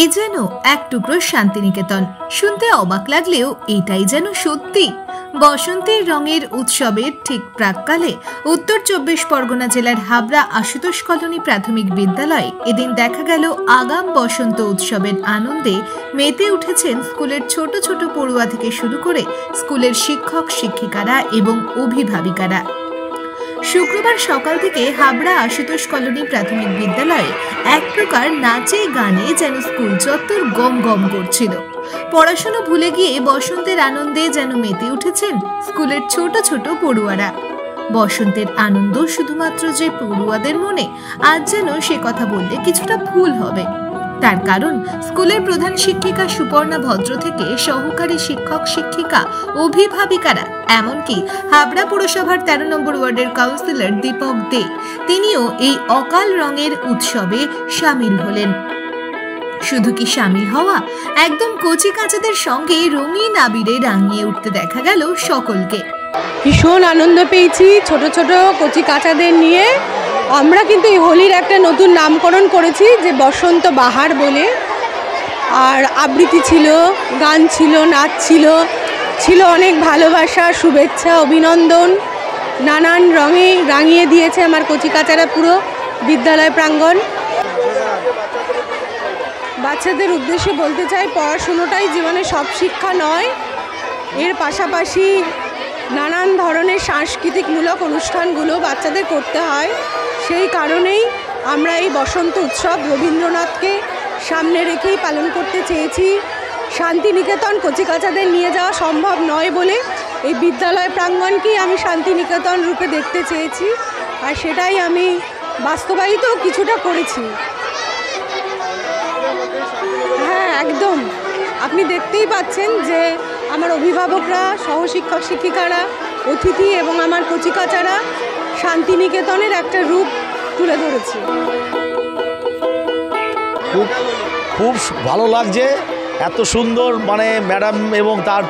এ যেন এক টুকরো শান্তিনিকেতন। শুনতে অবাক লাগলেও এটাই যেন সত্যি। বসন্তের রঙের উৎসবের ঠিক প্রাককালে উত্তর ২৪ পরগনা জেলার হাবড়া আশুতোষ কলোনি প্রাথমিক বিদ্যালয়ে এদিন দেখা গেল আগাম বসন্ত উৎসবের আনন্দে মেতে উঠেছেন স্কুলের ছোট ছোট পড়ুয়া থেকে শুরু করে স্কুলের শিক্ষক শিক্ষিকারা এবং অভিভাবিকারা। শুক্রবার সকাল থেকে হাবড়া আশুতোষ কলোনি প্রাথমিক বিদ্যালয়ে এক প্রকার নাচে গানে যেন স্কুল চত্বর গম গম করছিল। পড়াশোনা ভুলে গিয়ে বসন্তের আনন্দে যেন মেতে উঠেছেন স্কুলের ছোট ছোট পড়ুয়ারা। বসন্তের আনন্দ শুধুমাত্র যে পড়ুয়াদের মনে, আজ যেন সে কথা বললে কিছুটা ভুল হবে। তার কারণ স্কুলের প্রধান শিক্ষিকা সুপর্ণা ভদ্র থেকে সহকারী শিক্ষক শিক্ষিকা অভিভাবিকারা, এমনকি হাবড়া পুরসভার ১৩ নম্বর ওয়ার্ডের কাউন্সিলর দীপক দে, তিনিও এই অকাল রঙের উৎসবে সামিল হলেন। শুধু কি সামিল হওয়া, একদম কচি কাচাদের সঙ্গে রঙিন আবিরে রাঙিয়ে উঠতে দেখা গেল সকলকে। ভীষণ আনন্দ পেয়েছি ছোট ছোট কচি কাচাদের নিয়ে। আমরা কিন্তু এই হোলির একটা নতুন নামকরণ করেছি, যে বসন্ত বাহার বলে। আর আবৃত্তি ছিল, গান ছিল, নাচ ছিল অনেক ভালোবাসা, শুভেচ্ছা, অভিনন্দন, নানান রঙে রাঙিয়ে দিয়েছে আমার কচি কাচারা পুরো বিদ্যালয় প্রাঙ্গণ। বাচ্চাদের উদ্দেশ্যে বলতে চাই, পড়াশুনোটাই জীবনে সব শিক্ষা নয়, এর পাশাপাশি নানান ধরনের সাংস্কৃতিকমূলক অনুষ্ঠানগুলো বাচ্চাদের করতে হয়। সেই কারণেই আমরা এই বসন্ত উৎসব রবীন্দ্রনাথকে সামনে রেখেই পালন করতে চেয়েছি। শান্তিনিকেতন কচিকাচাদের নিয়ে যাওয়া সম্ভব নয় বলে এই বিদ্যালয় প্রাঙ্গণকেই আমি শান্তিনিকেতন রূপে দেখতে চেয়েছি, আর সেটাই আমি বাস্তবায়িত কিছুটা করেছি। হ্যাঁ, একদম। আপনি দেখতেই পাচ্ছেন যে আমার অভিভাবকরা, সহশিক্ষক শিক্ষিকারা, অতিথি এবং আমার কচিকাচারা শান্তিনিকেতনের একটা রূপ তুলে ধরেছে। খুব ভালো লাগছে, এত সুন্দর ম্যাডাম এবং তার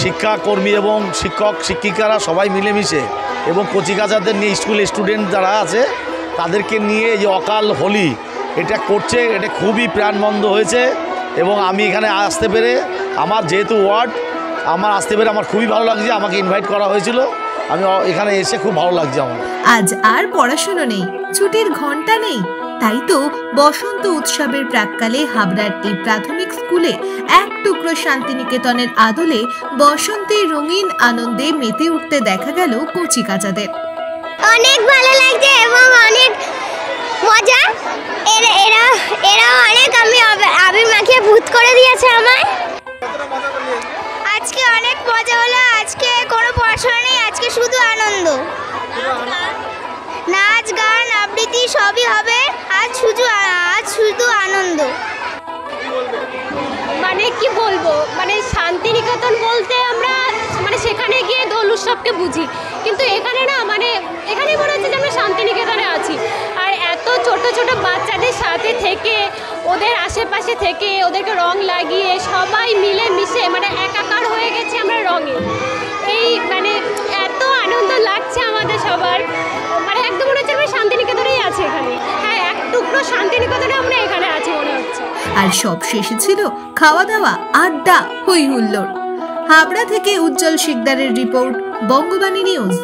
শিক্ষাকর্মী এবং শিক্ষক শিক্ষিকারা সবাই মিলেমিশে এবং কচিকাচাদের নিয়ে স্কুল স্টুডেন্ট যারা আছে তাদেরকে নিয়ে যে অকাল হোলি এটা করছে, এটা খুবই প্রাণবন্ত হয়েছে। এবং আমি এখানে আসতে পেরে, আমার যেহেতু ওয়ার্ড, আমার আসতে পেরে আমার খুবই ভালো লাগছে। আমাকে ইনভাইট করা হয়েছিল, আমি এখানে এসে খুব ভালো লাগছে আমার। আজ আর পড়াশোনা নেই, ছুটির ঘন্টা নেই, তাই তো বসন্ত উৎসবের প্রাককালে হাবড়ার এই প্রাথমিক স্কুলে এক টুকরো শান্তিনিকেতনের আদলে বসন্তের রঙিন আনন্দে মেতে উঠতে দেখা গেল কচিকাচাদের। অনেক ভালো লাগছে এবং অনেক মজা। এরা অনেক আবির মাখিয়ে ভূত করে দিয়েছে আমায়। আজকে অনেক মজা হলো। আজকে কোনো পড়াশোনা নেই, আজকে শুধু আনন্দ। নাচ গান আবৃত্তি সবই হবে, আজ শুধু আনন্দ। কি বলবো, শান্তিনিকেতন বলতে আমরা সেখানে গিয়ে দোল উৎসবকে বুঝি, কিন্তু এখানে না এখানে মনে হচ্ছে যে আমরা শান্তিনিকেতনে আছি। আর এত ছোট ছোট বাচ্চাদের সাথে থেকে, ওদের আশেপাশে থেকে, ওদেরকে রং লাগিয়ে সবাই মিলে মিশে একাকার হয়ে গেছে আমরা রঙে। এই এত আনন্দ লাগছে আমাদের সবার, একদম মনে হচ্ছে আমরা শান্তিনিকেতনেই আছি এখানে। হ্যাঁ, এক টুকরো শান্তিনিকেতনে আমরা এখানে আছি মনে হচ্ছে। আর সব শেষে ছিল খাওয়া দাওয়া, আড্ডা, হই হুল্লোড়। হাবড়া থেকে উজ্জ্বল শিকদারের রিপোর্ট, বঙ্গবাণী নিউজ।